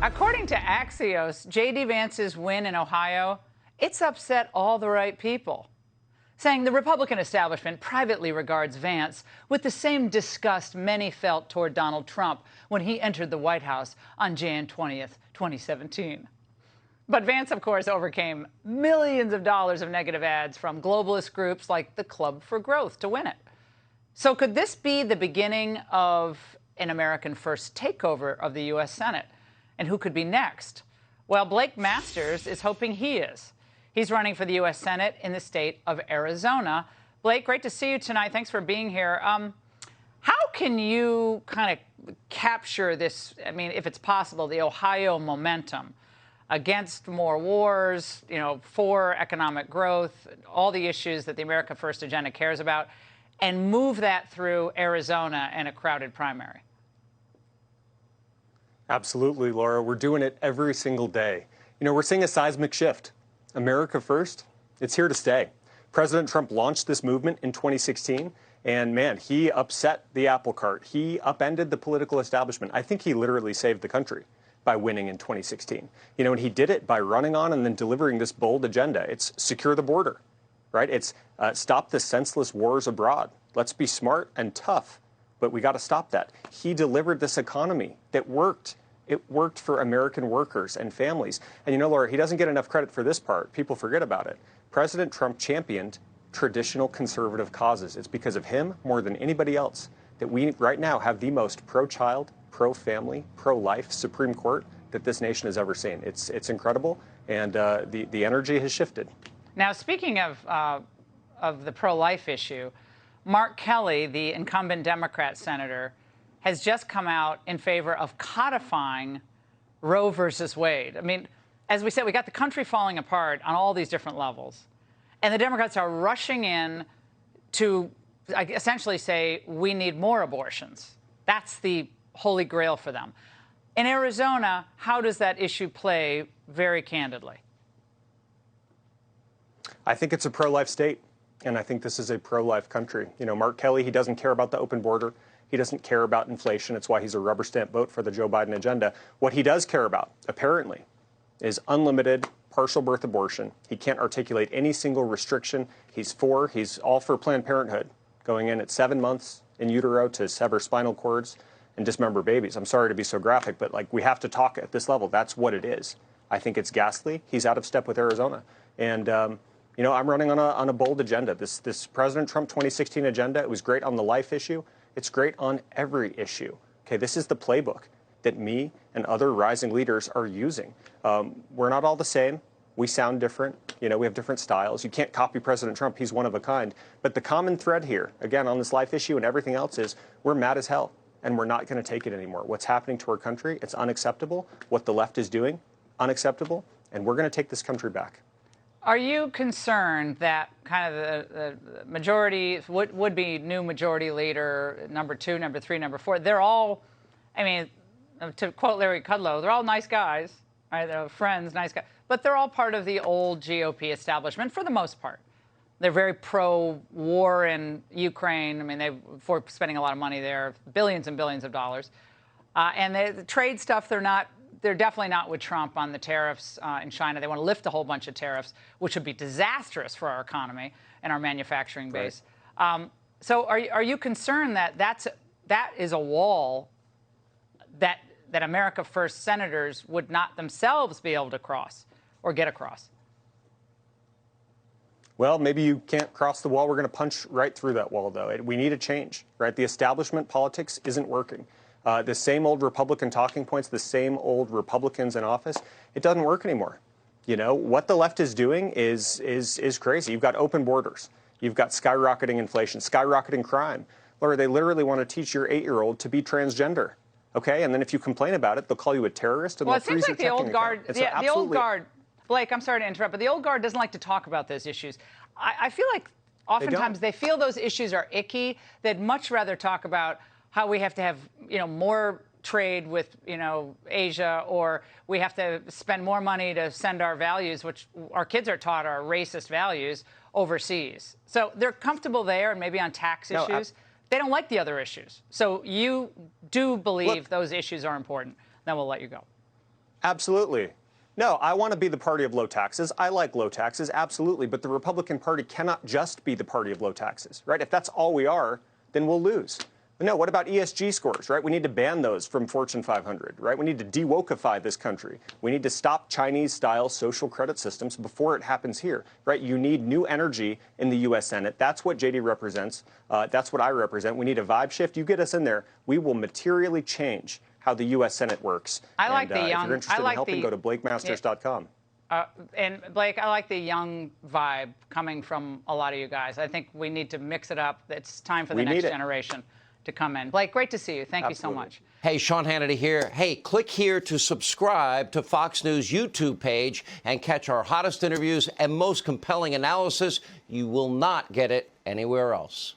According to Axios, J.D. Vance's win in Ohio, it's upset all the right people, saying the Republican establishment privately regards Vance with the same disgust many felt toward Donald Trump when he entered the White House on Jan 20th, 2017. But Vance, of course, overcame millions of dollars of negative ads from globalist groups like the Club for Growth to win it. So could this be the beginning of an American first takeover of the U.S. Senate? And who could be next? Well, Blake Masters is hoping he is. He's running for the U.S. Senate in the state of Arizona. Blake, great to see you tonight. Thanks for being here. How can you kind of capture this, I mean, if it's possible, the Ohio momentum against more wars, for economic growth, all the issues that the America First agenda cares about, and move that through Arizona in a crowded primary? Absolutely, Laura. We're doing it every single day. We're seeing a seismic shift. America First, it's here to stay. President Trump launched this movement in 2016, and man, he upset the apple cart. He upended the political establishment. I think he literally saved the country by winning in 2016. And he did it by running on and then delivering this bold agenda. It's secure the border, right? It's stop the senseless wars abroad. Let's be smart and tough, but we got to stop that. He delivered this economy that worked. It worked for American workers and families. And Laura, he doesn't get enough credit for this part. People forget about it. President Trump championed traditional conservative causes. It's because of him, more than anybody else, that we right now have the most pro-child, pro-family, pro-life Supreme Court that this nation has ever seen. It's incredible, and the energy has shifted. Now, speaking of the pro-life issue, Mark Kelly, the incumbent Democrat senator, has just come out in favor of codifying Roe versus Wade. I mean, as we said, we got the country falling apart on all these different levels. And the Democrats are rushing in to essentially say, we need more abortions. That's the holy grail for them. In Arizona, how does that issue play very candidly? I think it's a pro-life state, and I think this is a pro-life country. Mark Kelly, he doesn't care about the open border. He doesn't care about inflation. It's why he's a rubber stamp vote for the Joe Biden agenda. What he does care about, apparently, is unlimited partial birth abortion. He can't articulate any single restriction. He's all for Planned Parenthood, going in at 7 months in utero to sever spinal cords and dismember babies. I'm sorry to be so graphic, but we have to talk at this level. That's what it is. I think it's ghastly. He's out of step with Arizona. And, I'm running on a bold agenda. This President Trump 2016 agenda, it was great on the life issue. It's great on every issue. Okay, this is the playbook that me and other rising leaders are using. We're not all the same. We sound different. We have different styles. You can't copy President Trump. He's one of a kind. But the common thread here, again, on this life issue and everything else is we're mad as hell, and we're not going to take it anymore. What's happening to our country, it's unacceptable. What the left is doing, unacceptable, and we're going to take this country back. Are you concerned that kind of the majority, would be new majority leader, number 2, number 3, number 4, they're all, I mean, to quote Larry Kudlow, they're all nice guys, right? They're friends, nice guys, but they're all part of the old GOP establishment for the most part. They're very pro-war in Ukraine. I mean, they're spending a lot of money there, billions and billions of dollars. And the trade stuff, they're definitely not with Trump on the tariffs in China. They want to lift a whole bunch of tariffs, which would be disastrous for our economy and our manufacturing base. Right. So are you concerned that that is a wall that America First senators would not themselves be able to cross or get across? Well, maybe you can't cross the wall. We're going to punch right through that wall, though. We need a change, right? The establishment politics isn't working. The same old Republican talking points, the same old Republicans in office, it doesn't work anymore. What the left is doing is crazy. You've got open borders. You've got skyrocketing inflation, skyrocketing crime. Laura, they literally want to teach your 8-year-old to be transgender. Okay, and then if you complain about it, they'll call you a terrorist and they'll freeze your checking account. Well, it seems like the old guard, Blake, I'm sorry to interrupt, but the old guard doesn't like to talk about those issues. I feel like oftentimes they feel those issues are icky. They'd much rather talk about how we have to have, more trade with, Asia, or we have to spend more money to send our values, which our kids are taught are racist values, overseas. So they're comfortable there and maybe on tax issues. They don't like the other issues. So you do believe those issues are important. Then we'll let you go. Absolutely. No, I want to be the party of low taxes. I like low taxes, absolutely. But the Republican Party cannot just be the party of low taxes, right? If that's all we are, then we'll lose. But no, what about ESG scores, right? We need to ban those from Fortune 500, right? We need to de-wokeify this country. We need to stop Chinese-style social credit systems before it happens here, right? You need new energy in the U.S. Senate. That's what JD represents. That's what I represent. We need a vibe shift. You get us in there, we will materially change how the U.S. Senate works. I like the young. If you're interested in helping, go to blakemasters.com. And Blake, I like the young vibe coming from a lot of you guys. I think we need to mix it up. It's time for the next generation to come in. Blake, great to see you. Thank you so much. Hey, Sean Hannity here. Hey, click here to subscribe to Fox News YouTube page and catch our hottest interviews and most compelling analysis. You will not get it anywhere else.